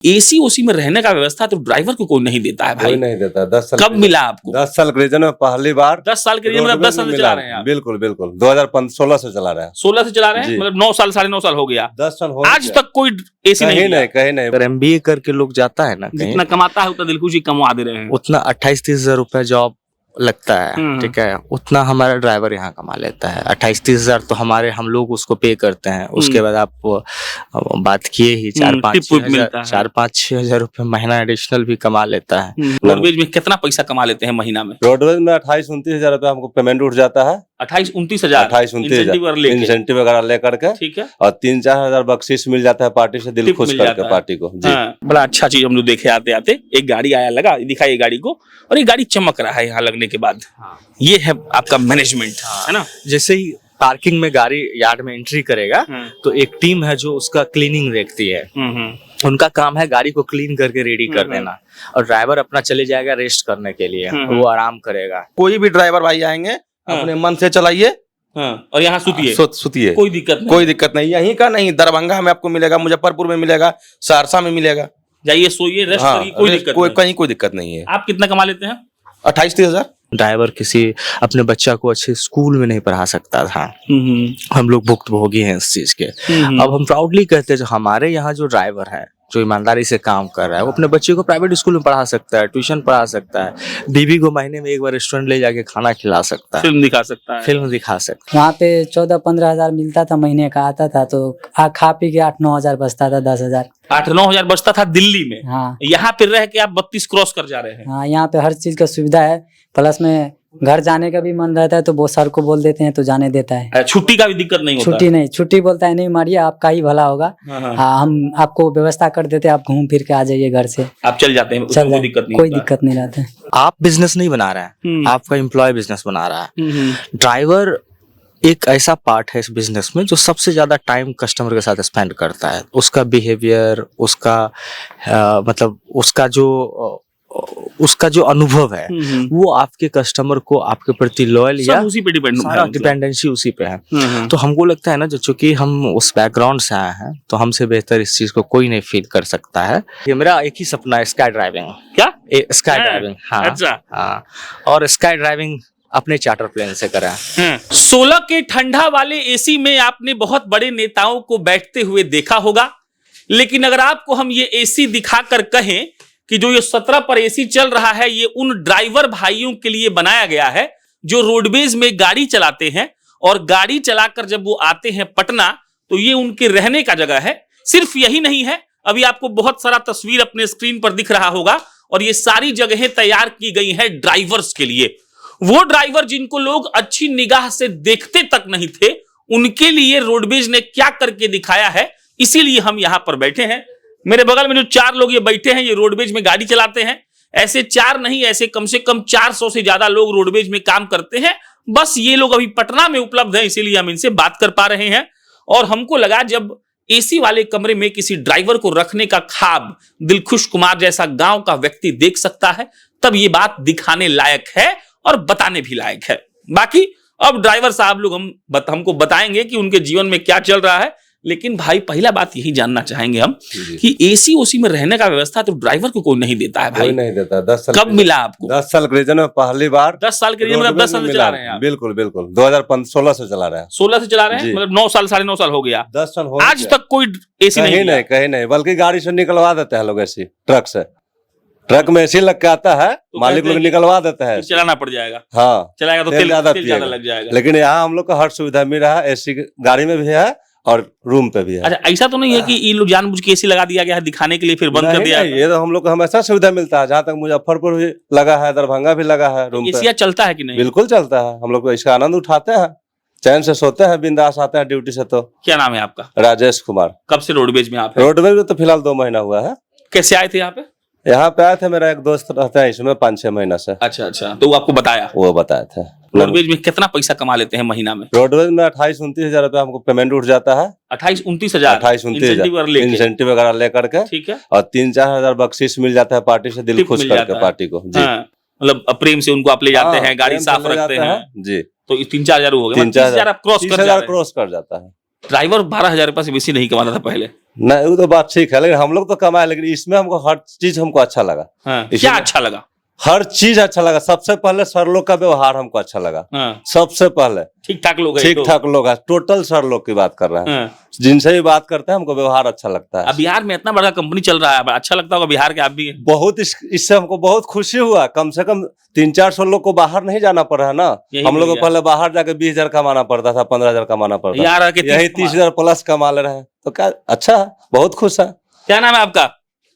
AC ओसी में रहने का व्यवस्था तो ड्राइवर को कोई नहीं देता है भाई। कोई नहीं देता। 10 साल कब मिला आपको? 10 साल के रीजन में पहली बार। 10 साल के लिए मतलब 10 साल से चला रहे हैं आप? बिल्कुल बिल्कुल 2016 से चला रहे हैं। 16 से चला रहे हैं, मतलब 9 साल 9.5 साल हो गया। 10 साल हो आज तक कोई एसी नहीं नहीं कहीं नहीं। अगर MBA करके लोग जाता है ना कहीं, जितना कमाता है उतना दिलखुश ही कमवा दे रहे हैं। उतना 28-30 हजार रुपया जॉब लगता है, ठीक है, उतना हमारा ड्राइवर यहाँ कमा लेता है। 28-30 हजार तो हम लोग उसको पे करते हैं। उसके बाद आप बात किए ही 4-5-6 हजार रुपये महीना एडिशनल भी कमा लेता है। रोडवेज में कितना पैसा कमा लेते हैं महीना में? रोडवेज में 28-29 हजार रुपया हमको पेमेंट उठ जाता है। 28-29 हजार? 28-29 इंसेंटिव वगैरह लेकर के, ठीक है। और 3-4 हजार बख्शीश मिल जाता है पार्टी से, दिल खुश करके पार्टी को जी। बड़ा अच्छा चीज हम लोग देखे आते आते, एक गाड़ी आया लगा, दिखाई गाड़ी को, और ये गाड़ी चमक रहा है यहाँ लगने के बाद। ये है आपका मैनेजमेंट, है ना? जैसे ही पार्किंग में गाड़ी यार्ड में एंट्री करेगा तो एक टीम है जो उसका क्लीनिंग देखती है। उनका काम है गाड़ी को क्लीन करके रेडी कर देना, और ड्राइवर अपना चले जाएगा रेस्ट करने के लिए, वो आराम करेगा। कोई भी ड्राइवर भाई आएंगे अपने मन से चलाइए, और यहाँ सुतिए, सुतिए, कोई दिक्कत नहीं। कोई दिक्कत नहीं। यहीं का नहीं, दरभंगा में आपको मिलेगा, मुजफ्फरपुर में मिलेगा, सहरसा में मिलेगा। जाइए सोइए, रेस्ट करिए, कोई दिक्कत नहीं। कहीं कोई दिक्कत नहीं है। आप कितना कमा लेते हैं? 28-30 हजार। ड्राइवर किसी अपने बच्चा को अच्छे स्कूल में नहीं पढ़ा सकता था। हम लोग भुक्तभोगी हैं इस चीज के। अब हम प्राउडली कहते हैं जो हमारे यहाँ जो ड्राइवर है, जो ईमानदारी से काम कर रहा है, वो अपने बच्चे को प्राइवेट स्कूल में पढ़ा सकता है, ट्यूशन पढ़ा सकता है, बीवी को महीने में एक बार रेस्टोरेंट ले जाके खाना खिला सकता है, फिल्म दिखा सकता है, फिल्म दिखा सकता है। वहाँ पे 14-15 हजार मिलता था महीने का, आता था तो खा पी के 8-9 हजार बचता था, 10 हजार 8-9 हजार बचता था दिल्ली में। हाँ, यहाँ पे रह के आप 32 क्रॉस कर जा रहे हैं। हाँ, यहाँ पे हर चीज का सुविधा है, प्लस में घर जाने का भी मन रहता है तो वो सर को बोल देते हैं तो जाने देता है। छुट्टी का भी दिक्कत नहीं होता? छुट्टी बोलता है नहीं मारिए, आपका ही भला होगा। हाँ, हम आपको व्यवस्था कर देते हैं, आप घूम फिर के आ जाइए घर से, आप चल जाते हैं, कोई दिक्कत नहीं, कोई दिक्कत नहीं रहता है। आप बिजनेस नहीं बना रहे हैं, आपका एम्प्लॉय बिजनेस बना रहा है। ड्राइवर एक ऐसा पार्ट है इस बिजनेस में जो सबसे ज्यादा टाइम कस्टमर के साथ स्पेंड करता है। उसका बिहेवियर, उसका मतलब उसका जो अनुभव है वो आपके कस्टमर को आपके प्रति लॉयल या उसी पे डिपेंडेंसी उसी पे है। तो हमको लगता है ना, जो चूंकि हम उस बैकग्राउंड से आए हैं, तो हमसे बेहतर इस चीज को कोई नहीं फील कर सकता है। ये मेरा एक ही सपना है, स्काई ड्राइविंग। क्या? Sky driving. हाँ, अच्छा। हाँ, और स्काई ड्राइविंग अपने चार्टर प्लेन से करा। 16 के ठंडा वाले एसी में आपने बहुत बड़े नेताओं को बैठते हुए देखा होगा, लेकिन अगर आपको हम ये एसी दिखाकर कहें कि जो ये 17 पर एसी चल रहा है, ये उन ड्राइवर भाइयों के लिए बनाया गया है जो रोडवेज में गाड़ी चलाते हैं, और गाड़ी चलाकर जब वो आते हैं पटना तो ये उनके रहने का जगह है। सिर्फ यही नहीं है, अभी आपको बहुत सारा तस्वीर अपने स्क्रीन पर दिख रहा होगा, और ये सारी जगहें तैयार की गई है ड्राइवर्स के लिए। वो ड्राइवर जिनको लोग अच्छी निगाह से देखते तक नहीं थे, उनके लिए रोडवेज ने क्या करके दिखाया है, इसीलिए हम यहां पर बैठे हैं। मेरे बगल में जो 4 लोग ये बैठे हैं, ये रोडवेज में गाड़ी चलाते हैं। ऐसे 4 नहीं, ऐसे कम से कम 400 से ज्यादा लोग रोडवेज में काम करते हैं। बस ये लोग अभी पटना में उपलब्ध हैं, इसीलिए हम इनसे बात कर पा रहे हैं। और हमको लगा जब एसी वाले कमरे में किसी ड्राइवर को रखने का ख्वाब दिलखुश कुमार जैसा गांव का व्यक्ति देख सकता है, तब ये बात दिखाने लायक है और बताने भी लायक है। बाकी अब ड्राइवर साहब लोग हमको बताएंगे कि उनके जीवन में क्या चल रहा है। लेकिन भाई पहला बात यही जानना चाहेंगे हम कि एसी ओसी में रहने का व्यवस्था तो ड्राइवर को कोई नहीं देता है भाई। कोई नहीं देता। 10 साल कब मिला आपको? 10 साल के रीजन में पहली बार। 10 साल के रीजन मतलब 10 साल से चला रहे हैं आप? बिल्कुल बिल्कुल 2016 से चला रहे हैं। 16 से चला रहे हैं, मतलब 9 साल 9.5 साल हो गया। 10 साल हो आज तक कोई एसी नहीं, कहीं नहीं, बल्कि गाड़ी से निकलवा देते हैं लोग एसी, ट्रक से। ट्रक में एसी लग के आता है, मालिक लोग निकलवा देते हैं। चलाना पड़ जाएगा। हाँ, चलाएगा तो तेल ज्यादा लग जाएगा। लेकिन यहाँ हम लोग को हर सुविधा मिल रहा है, एसी गाड़ी में भी है और रूम पे भी है। अच्छा, ऐसा तो नहीं है कि ये लोग जानबूझ के एसी लगा दिया गया है दिखाने के लिए फिर बंद कर दिया? ये तो हम लोग को हमेशा सुविधा मिलता है। जहाँ तक मुजफ्फरपुर भी लगा है, दरभंगा भी लगा है रूम पे। एसी चलता है कि नहीं? बिल्कुल चलता है, हम लोग को इसका आनंद उठाते हैं, चैन से सोते हैं, बिंदास आते हैं ड्यूटी से। तो क्या नाम है आपका? राजेश कुमार। कब से रोडवेज में आप? रोडवेज में तो फिलहाल 2 महीना हुआ है। कैसे आए थे यहाँ पे? यहाँ पे आए थे, मेरा एक दोस्त रहता है इसमें 5-6 महीना से। अच्छा, तो वो आपको बताया? वो बताए थे। रोडवेज में कितना पैसा कमा लेते हैं महीना में? रोडवेज में 28-29 हजार रुपया हमको पेमेंट उठ जाता है। 28-29 हजार? 28-29 इंसेंटिव वगैरह लेकर के, ठीक है, और 3-4 हजार बख्शीश मिल जाता है पार्टी से, दिल खुश करके पार्टी को जी। मतलब प्रेम से उनको आप ले जाते हैं, गाड़ी साफ रखते हैं जी। तो 3-4 हजार हो गए, 3-4 आप क्रॉस कर कर जाता है। ड्राइवर 12,000 रुपये से बेसी नहीं कमाता था पहले। नहीं वो तो बात ठीक है, लेकिन हम लोग तो कमाए, लेकिन इसमें हमको हर चीज हमको अच्छा लगा। हाँ, इसमें- क्या अच्छा लगा? हर चीज अच्छा लगा। सबसे पहले सर लोग का व्यवहार हमको अच्छा लगा। हाँ, सबसे पहले ठीक ठाक लोग हैं ठीक तो। ठाक लोग हैं, टोटल सर लोग की बात कर रहे हैं। हाँ। जिनसे भी बात करते हैं हमको व्यवहार अच्छा लगता है। अब बिहार में इतना बड़ा कंपनी चल रहा है, अच्छा लगता होगा बिहार के आप भी। बहुत इससे हमको बहुत खुशी हुआ। कम से कम 300-400 लोग को बाहर नहीं जाना पड़ रहा है ना। यही हम लोग को बढ़िया। पहले बाहर जाके 20,000 कमाना पड़ता था, 15,000 कमाना पड़ता था। यहाँ रह के यही 30,000 प्लस कमा ले रहे हैं, तो क्या अच्छा है, बहुत खुश है। क्या नाम है आपका?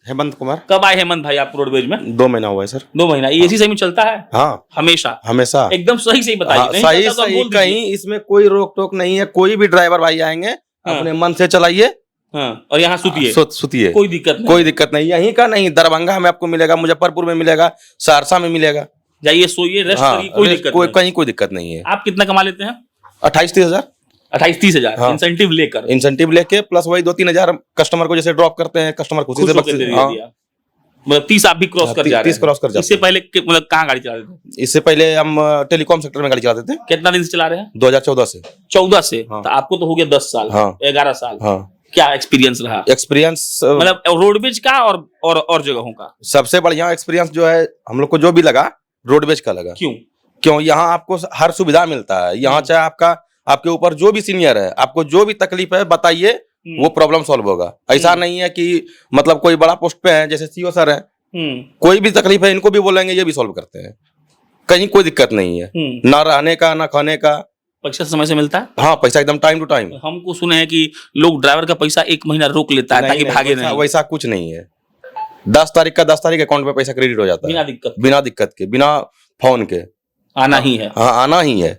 हेमंत कुमार। कब आए हेमंत भाई आप रोडवेज में? 2 महीना हुआ है सर। 2 महीना। एसी सही में चलता है? हाँ, हमेशा हमेशा एकदम सही सही बताइए। हाँ, नहीं सही चलता तो आप सही, बोल दीजिए। कहीं इसमें कोई रोक टोक नहीं है। कोई भी ड्राइवर भाई आएंगे हाँ। अपने मन से चलाइए, हाँ, और यहाँ सुतिए, सुतिए, कोई दिक्कत नहीं। कोई दिक्कत नहीं। यहीं का नहीं, दरभंगा में आपको मिलेगा, मुजफ्फरपुर में मिलेगा, सहरसा में मिलेगा। जाइए सोइए, रेस्ट हाँ, करिए, कोई दिक्कत नहीं। कहीं कोई दिक्कत नहीं है। आप कितना कमा लेते हैं? 28-30 हजार 28-30 हजार हाँ। इंसेंटिव लेकर, इंसेंटिव लेके प्लस वही 2-3 हजार कस्टमर को जैसे ड्रॉप करते हैं, कस्टमर खुशी खुश से होकर दे हाँ। दिया। मतलब 30 आप भी क्रॉस कर जा रहे 30 क्रॉस कर हैं। जाते इससे पहले मतलब कहाँ गाड़ी चला रहे थे? इससे पहले हम टेलीकॉम सेक्टर में गाड़ी चलाते थे कितना दिन से चला रहे हैं? 2014 से। 14 से। हाँ। तो आपको तो हो गया 10 साल, हाँ। 11 साल। हाँ, क्या एक्सपीरियंस रहा? एक्सपीरियंस मतलब रोडवेज का और जगहों का? सबसे बढ़िया एक्सपीरियंस जो है हम लोग को जो भी लगा, रोडवेज का लगा। क्यों यहाँ आपको हर सुविधा मिलता है। यहाँ चाहे आपके ऊपर जो भी सीनियर है, आपको जो भी तकलीफ है बताइए, वो प्रॉब्लम सॉल्व होगा। ऐसा नहीं है कि मतलब कोई बड़ा पोस्ट पे है जैसे सीओ सर है, कोई भी तकलीफ है इनको भी बोलेंगे, ये भी सॉल्व करते हैं। कहीं कोई दिक्कत नहीं है, ना रहने का ना खाने का। पैसा समय से मिलता है? हाँ, पैसा एकदम टाइम टू टाइम। हमको सुने हैं कि लोग ड्राइवर का पैसा 1 महीना रोक लेता है ताकि भागे नहीं। वैसा कुछ नहीं है। 10 तारीख का 10 तारीख अकाउंट में पैसा क्रेडिट हो जाता है, बिना दिक्कत के, बिना फोन के। आना ही है। हाँ, आना ही है।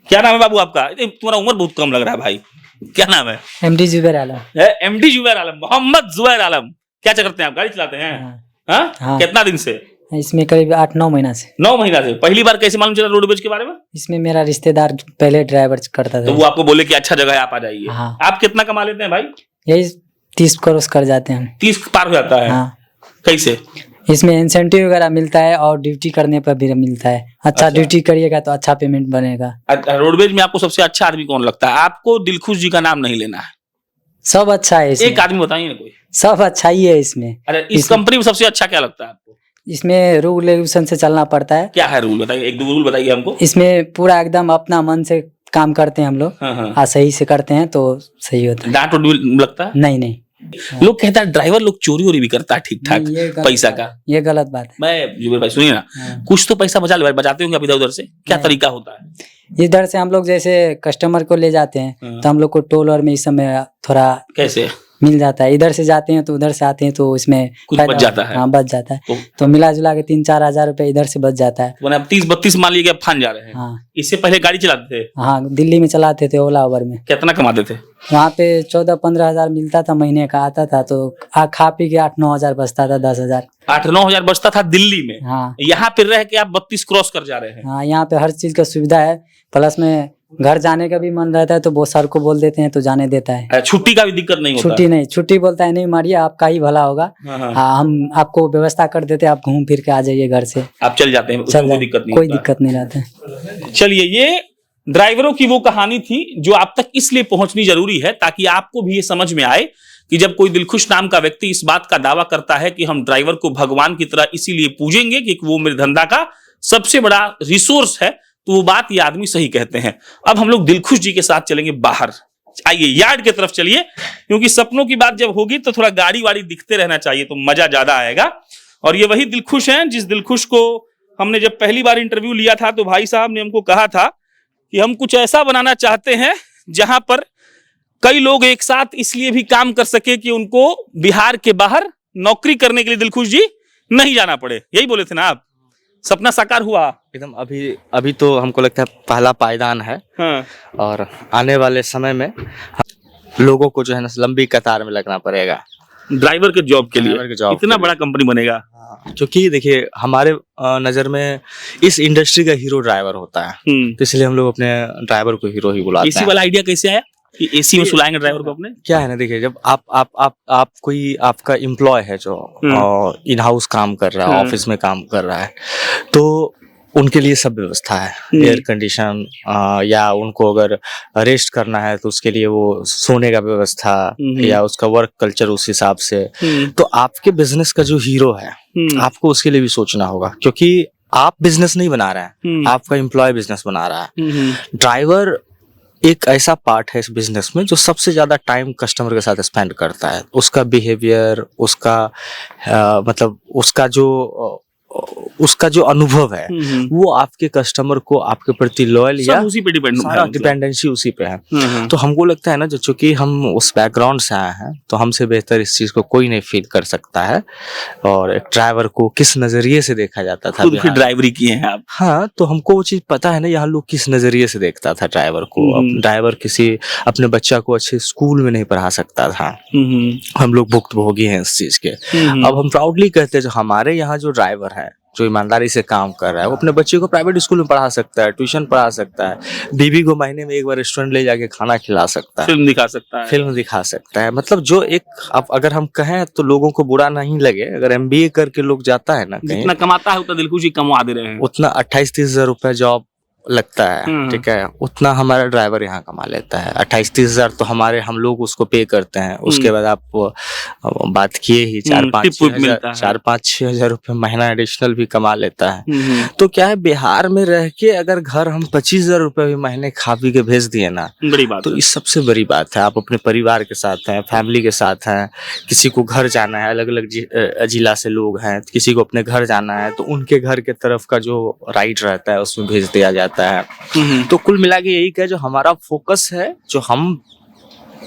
क्या नाम है बाबू आपका? तुम्हारा उम्र बहुत कम लग रहा है भाई। क्या नाम है? MD जुबैर आलम। MD जुबैर आलम, मोहम्मद जुबैर आलम। क्या करते हैं आप? गाड़ी चलाते हैं? हाँ? हाँ। कितना दिन से? इसमें करीब 8-9 महीना से। 9 महीना से। पहली बार कैसे मालूम चला रोडवेज के बारे में? इसमें मेरा रिश्तेदार पहले ड्राइवर करता तो था। वो आपको बोले कि अच्छा जगह है, आप आ जाइए। हाँ। आप कितना कमा लेते हैं भाई? यही 30 क्रॉस कर जाते हैं। 30 पार हो जाता है? हाँ। कैसे? इसमें इंसेंटिव वगैरह मिलता है और ड्यूटी करने पर भी मिलता है। अच्छा ड्यूटी करिएगा तो अच्छा पेमेंट बनेगा। रोडवेज में आपको सबसे अच्छा आदमी कौन लगता है? आपको दिलखुश जी का नाम नहीं लेना है, सब अच्छा है इसमें। एक आदमी बताइए ना कोई। सब अच्छा ही है इसमें। अरे इस कंपनी में सबसे अच्छा क्या लगता है आपको? इसमें रूल रेगुलेशन से चलना पड़ता है। क्या है रूल बताइए, 1-2 रूल बताइए हमको। इसमें पूरा एकदम अपना मन से काम करते हैं हम लोग। हाँ, हाँ। हाँ, सही से करते हैं तो सही होता है। डांट वाट लगता है? नहीं। लोग कहता है ड्राइवर लोग चोरी वोरी भी करता है ठीक ठाक नहीं, ये गलत पैसा बात का। है। ये गलत बात है। मैं जुबेर भाई सुनिए ना, हाँ। कुछ तो पैसा बचाते होंगे आप इधर उधर से। क्या नहीं। तरीका होता है? इधर से हम लोग जैसे कस्टमर को ले जाते हैं तो हम लोग को टोल और में इस समय थोड़ा कैसे? मिल जाता है। इधर से जाते हैं तो उधर से आते हैं तो इसमें कुछ फायदा बच जाता है। हाँ, बच जाता है। तो तो मिला जुला के 3-4 हजार रुपए इधर से बच जाता है। मैंने 30-32 मान लीजिए आप फान जा रहे हैं। हाँ। इससे पहले गाड़ी चलाते थे, हाँ, दिल्ली में चलाते थे ओला उबर में। कितना कमाते थे? वहाँ पे 14-15 हजार मिलता था महीने का, आता था तो खा पी के 8-9 हजार बचता था, 10 हजार। 8-9 हजार बचता था दिल्ली में। हाँ। यहाँ पे रह के आप 32 क्रॉस कर जा रहे हैं। हाँ, यहाँ पे हर चीज का सुविधा है। प्लस में घर जाने का भी मन रहता है तो वो सर को बोल देते हैं तो जाने देता है। छुट्टी का भी दिक्कत नहीं होता? छुट्टी नहीं, छुट्टी बोलता है नहीं मारिए, आपका ही भला होगा। हाँ, हम आपको व्यवस्था कर देते हैं, आप घूम फिर के आ जाइए घर से। आप चल जाते हैं, चल कोई दिक्कत नहीं कोई होता। दिक्कत नहीं रहता है। चलिए, ये ड्राइवरों की वो कहानी थी जो आप तक इसलिए पहुंचनी जरूरी है ताकि आपको भी ये समझ में आए कि जब कोई दिलखुश नाम का व्यक्ति इस बात का दावा करता है कि हम ड्राइवर को भगवान की तरह इसीलिए पूजेंगे कि वो मेरे धंधा का सबसे बड़ा रिसोर्स है, तो वो बात ये आदमी सही कहते हैं। अब हम लोग दिलखुश जी के साथ चलेंगे बाहर। आइए यार्ड की तरफ चलिए, क्योंकि सपनों की बात जब होगी तो थोड़ा गाड़ी वाड़ी दिखते रहना चाहिए तो मजा ज्यादा आएगा। और ये वही दिलखुश हैं जिस दिलखुश को हमने जब पहली बार इंटरव्यू लिया था तो भाई साहब ने हमको कहा था कि हम कुछ ऐसा बनाना चाहते हैं जहां पर कई लोग एक साथ इसलिए भी काम कर सके कि उनको बिहार के बाहर नौकरी करने के लिए दिलखुश जी नहीं जाना पड़े। यही बोले थे ना आप? सपना साकार हुआ एकदम। अभी तो हमको लगता है पहला पायदान है। हाँ। और आने वाले समय में लोगों को जो है ना लंबी कतार में लगना पड़ेगा ड्राइवर के जॉब के लिए। ड्राइवर के जॉब इतना के बड़ा कंपनी बनेगा। क्योंकि देखिए हमारे नजर में इस इंडस्ट्री का हीरो ड्राइवर होता है, तो इसलिए हम लोग अपने ड्राइवर को हीरो ही बुलाते एसी हैं। वाला आइडिया कैसे आया कि एसी में सुलाएंगे ड्राइवर को अपने? क्या है ना, देखिए जब आप कोई आपका एम्प्लॉय है जो इन हाउस काम कर रहा है, ऑफिस में काम कर रहा है, तो उनके लिए सब व्यवस्था है, एयर कंडीशन, या उनको अगर रेस्ट करना है तो उसके लिए वो सोने का व्यवस्था या उसका वर्क कल्चर उस हिसाब से। तो आपके बिजनेस का जो हीरो है आपको उसके लिए भी सोचना होगा, क्योंकि आप बिजनेस नहीं बना रहे हैं, आपका एम्प्लॉय बिजनेस बना रहा है। ड्राइवर एक ऐसा पार्ट है इस बिजनेस में जो सबसे ज्यादा टाइम कस्टमर के साथ स्पेंड करता है। उसका बिहेवियर, उसका मतलब उसका जो अनुभव है वो आपके कस्टमर को आपके प्रति लॉयल या उसी पे डिपेंड सारा डिपेंडेंसी उसी पे है। तो हमको लगता है ना, जो चूंकि हम उस बैकग्राउंड से आए हैं तो हमसे बेहतर इस चीज को कोई नहीं फील कर सकता है। और एक ड्राइवर को किस नजरिए से देखा जाता था, खुद भी ड्राइवरी किए हैं आप। हाँ, तो हमको वो चीज पता है ना, यहाँ लोग किस नजरिए से देखता था ड्राइवर को। अब ड्राइवर किसी अपने बच्चा को अच्छे स्कूल में नहीं पढ़ा सकता था। हम लोग भुक्तभोगी हैं इस चीज के। अब हम प्राउडली कहते हैं जो हमारे यहाँ जो ड्राइवर है, जो ईमानदारी से काम कर रहा है, वो अपने बच्चे को प्राइवेट स्कूल में पढ़ा सकता है, ट्यूशन पढ़ा सकता है, बीबी को महीने में एक बार रेस्टोरेंट ले जाके खाना खिला सकता है, फिल्म दिखा सकता है। मतलब जो एक, अब अगर हम कहें तो लोगों को बुरा नहीं लगे, अगर MBA करके लोग जाता है ना कहीं, जितना कमाता है उतना दिलखुशी कमा दे रहे हैं। उतना 28-30 हजार रुपए जॉब लगता है, ठीक है, उतना हमारा ड्राइवर यहाँ कमा लेता है। 28-30 हजार तो हम लोग उसको पे करते हैं। उसके बाद आप बात किए ही 4-5-6 हजार रुपए महीना एडिशनल भी कमा लेता है। तो क्या है, बिहार में रह के अगर घर हम 25 हजार रुपए भी महीने खा पी के भेज दिए ना, बड़ी बात तो इस सबसे बड़ी बात है। आप अपने परिवार के साथ हैं, फैमिली के साथ हैं, किसी को घर जाना है, अलग अलग जिला से लोग हैं, किसी को अपने घर जाना है, तो उनके घर के तरफ का जो राइड रहता है उसमें भेज दिया जाता है। तो कुल मिला के यही कहे, जो हमारा फोकस है, जो हम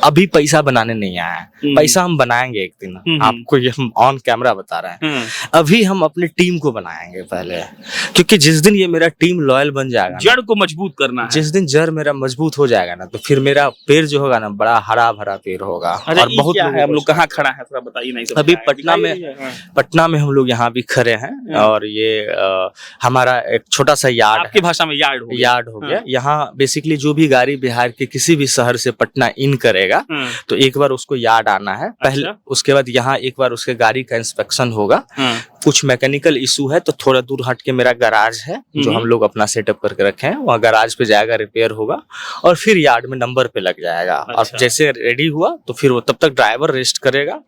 अभी पैसा बनाने नहीं आया है, पैसा हम बनाएंगे एक दिन। आपको ये हम ऑन कैमरा बता रहे हैं। अभी हम अपनी टीम को बनाएंगे पहले, क्योंकि जिस दिन ये मेरा टीम लॉयल बन जाएगा, जड़ को मजबूत करना है। जिस दिन जड़ मेरा मजबूत हो जाएगा ना, तो फिर मेरा पेड़ जो होगा ना, बड़ा हरा भरा पेड़ होगा। और बहुत है, हम लोग कहाँ खड़ा है थोड़ा बताइए। नहीं अभी पटना में हम लोग यहाँ भी खड़े हैं, और ये हमारा एक छोटा सा यार्ड, आपकी भाषा में यार्ड हो गया। यहाँ बेसिकली जो भी गाड़ी बिहार के किसी भी शहर से पटना इन करेगा, तो एक बार उसको यार्ड आना है पहले। उसके बाद यहाँ एक बार उसके गाड़ी का इंस्पेक्शन होगा। कुछ मैकेनिकल इशू है तो थोड़ा दूर हट के मेरा गैराज है जो हम लोग अपना सेटअप करके रखे हैं, वहाँ गैराज पे जाएगा, रिपेयर होगा और फिर यार्ड में नंबर पे लग जाएगा। और जैसे रेडी हुआ तो फिर वो तब तक ड्राइवर रेस्ट करेगा।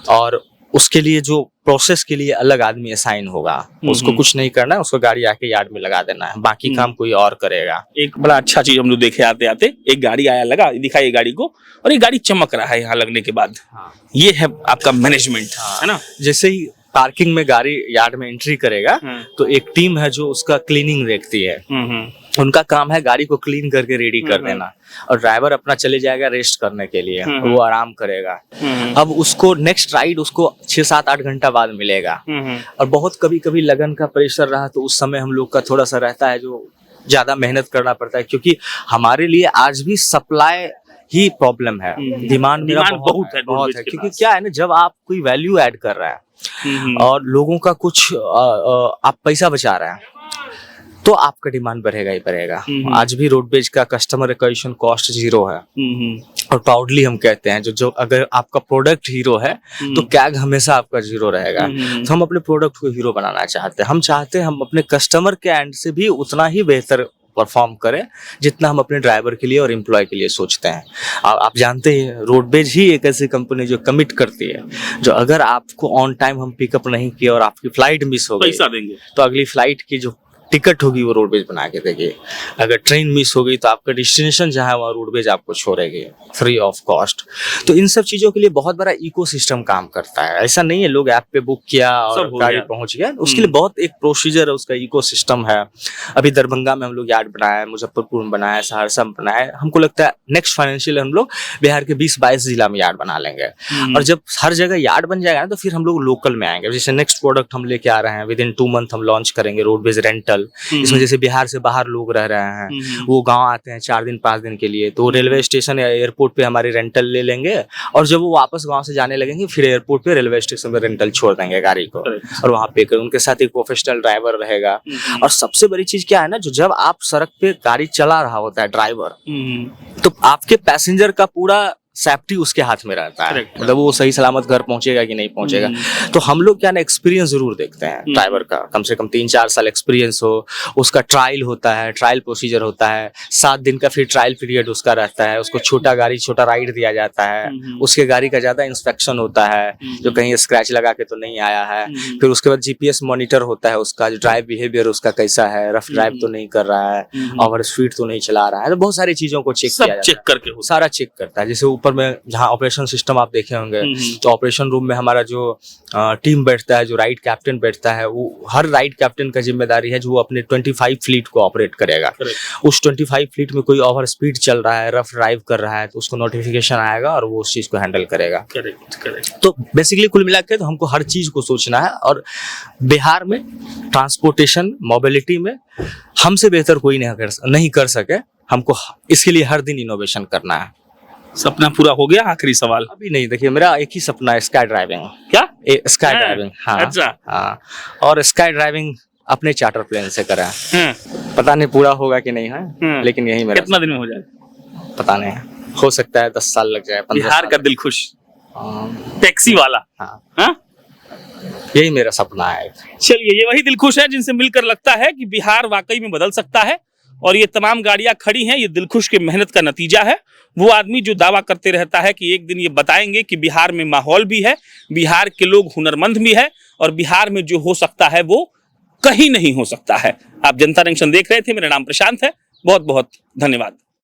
और उसके लिए जो प्रोसेस के लिए अलग आदमी असाइन होगा, उसको कुछ नहीं करना है, उसको गाड़ी आके यार्ड में लगा देना है, बाकी काम कोई और करेगा। एक बड़ा अच्छा चीज हम लोग देखे आते आते, एक गाड़ी आया, लगा, दिखाई गाड़ी को, और ये गाड़ी चमक रहा है यहाँ लगने के बाद। ये है आपका मैनेजमेंट, है ना। जैसे ही पार्किंग में गाड़ी यार्ड में एंट्री करेगा तो एक टीम है जो उसका क्लीनिंग देखती है। उनका काम है गाड़ी को क्लीन करके रेडी कर देना, और ड्राइवर अपना चले जाएगा रेस्ट करने के लिए, वो आराम करेगा। अब उसको नेक्स्ट राइड उसको 6-7-8 घंटा बाद मिलेगा। और बहुत कभी कभी लगन का प्रेशर रहा तो उस समय हम लोग का थोड़ा सा रहता है जो ज्यादा मेहनत करना पड़ता है, क्योंकि हमारे लिए आज भी सप्लाई ही प्रॉब्लम है। डिमांड बहुत है, क्योंकि क्या है ना, जब आप कोई वैल्यू ऐड कर रहे हैं और लोगों का कुछ आप पैसा बचा रहे हैं, तो आपका डिमांड बढ़ेगा ही बढ़ेगा। आज भी रोडवेज का कस्टमर एक्विजिशन कॉस्ट 0 है, और प्राउडली हम कहते हैं जो अगर आपका प्रोडक्ट हीरो है तो कैग हमेशा आपका 0 रहेगा। तो हम अपने प्रोडक्ट को हीरो बनाना चाहते हैं। हम चाहते हैं हम अपने कस्टमर के एंड से भी उतना ही बेहतर परफॉर्म करें जितना हम अपने ड्राइवर के लिए और एम्प्लॉय के लिए सोचते हैं। आप जानते हैं रोडवेज ही एक ऐसी कंपनी जो कमिट करती है, जो अगर आपको ऑन टाइम हम पिकअप नहीं किए और आपकी फ्लाइट मिस हो गई, पैसा देंगे, तो अगली फ्लाइट की जो टिकट होगी वो रोडवेज बना के देगी। अगर ट्रेन मिस हो गई तो आपका डेस्टिनेशन जहाँ है वहाँ रोडवेज आपको छोड़ेगी फ्री ऑफ कॉस्ट। तो इन सब चीजों के लिए बहुत बड़ा इकोसिस्टम काम करता है। ऐसा नहीं है लोग ऐप पे बुक किया और गाड़ी पहुंच गया, उसके लिए बहुत एक प्रोसीजर है, उसका इकोसिस्टम है। अभी दरभंगा में हम लोग यार्ड बनाया, मुजफ्फरपुर में बनाया, सहरसा में बनाया। हमको लगता है नेक्स्ट फाइनेंशियल हम लोग बिहार के 20-22 जिला में यार्ड बना लेंगे। और जब हर जगह यार्ड बन जाएगा तो फिर हम लोग लोकल में आएंगे। जैसे नेक्स्ट प्रोडक्ट हम लेके आ रहे हैं, विद इन 2 मंथ हम लॉन्च करेंगे रोडवेज रेंटल। इसमें जैसे बिहार से बाहर लोग रह रहे हैं, वो गांव आते हैं 4 दिन 5 दिन के लिए, तो रेलवे स्टेशन या एयरपोर्ट पे हमारी रेंटल ले लेंगे, और जब वो वापस गांव से जाने लगेंगे फिर एयरपोर्ट पे रेलवे स्टेशन पे रेंटल छोड़ देंगे गाड़ी को, और वहां पे कर उनके साथ एक प्रोफेशनल ड्राइवर रहेगा। और सबसे बड़ी चीज क्या है ना, जो जब आप सड़क पे गाड़ी चला रहा होता है ड्राइवर, तो आपके पैसेंजर का पूरा सेफ्टी उसके हाथ में रहता है, Correct. मतलब वो सही सलामत घर पहुंचेगा कि नहीं पहुंचेगा। तो हम लोग क्या ना एक्सपीरियंस जरूर देखते हैं ड्राइवर का, कम से कम 3-4 साल एक्सपीरियंस हो, उसका ट्रायल होता है, ट्रायल प्रोसीजर होता है, 7 दिन का फिर ट्रायल पीरियड उसका रहता है, उसको छोटा गाड़ी छोटा राइड दिया जाता है, उसके गाड़ी का ज्यादा इंस्पेक्शन होता है, जो कहीं स्क्रैच लगा के तो नहीं आया है, फिर उसके बाद जीपीएस मॉनिटर होता है उसका, जो ड्राइव बिहेवियर उसका कैसा है, रफ ड्राइव तो नहीं कर रहा है, ओवर स्पीड तो नहीं चला रहा है, तो बहुत सारी चीजों को चेक किया सब जाता चेक है, करके हो सारा चेक करता है। जैसे ऊपर में जहाँ ऑपरेशन सिस्टम आप देखे होंगे, तो ऑपरेशन रूम में हमारा जो टीम बैठता है, जो राइड कैप्टन बैठता है, वो हर राइड कैप्टन का जिम्मेदारी है जो वो अपने 25 फ्लीट को ऑपरेट करेगा। उस 25 फ्लीट में कोई ओवर स्पीड चल रहा है, रफ ड्राइव कर रहा है, तो उसको नोटिफिकेशन आएगा और वो उस चीज को हैंडल करेगा। करेक्ट। तो बेसिकली कुल मिला के तो हमको हर चीज को सोचना है, और बिहार में ट्रांसपोर्टेशन मोबिलिटी में हमसे बेहतर कोई नहीं कर सके। हमको इसके लिए हर दिन इनोवेशन करना है। सपना पूरा हो गया? आखिरी सवाल। अभी नहीं, देखिए मेरा एक ही सपना है, स्काई ड्राइविंग। क्या? स्काई हाँ, ड्राइविंग, हाँ। अच्छा। हाँ, और स्काई ड्राइविंग अपने चार्टर प्लेन से करा। पता नहीं पूरा होगा कि नहीं है, लेकिन यही मेरा कितना दिन में हो जाएगा? पता नहीं, हो सकता है 10 साल लग जाए, 15 बिहार साल। का दिल खुश हाँ, टैक्सी वाला। हाँ, हाँ? यही मेरा सपना है। चलिए, ये वही दिल खुश है जिनसे मिलकर लगता है कि बिहार वाकई में बदल सकता है, और ये तमाम गाड़ियां खड़ी हैं, ये दिलखुश के मेहनत का नतीजा है। वो आदमी जो दावा करते रहता है कि एक दिन ये बताएंगे कि बिहार में माहौल भी है, बिहार के लोग हुनरमंद भी है, और बिहार में जो हो सकता है वो कहीं नहीं हो सकता है। आप जनता जंक्शन देख रहे थे, मेरा नाम प्रशांत है, बहुत बहुत धन्यवाद।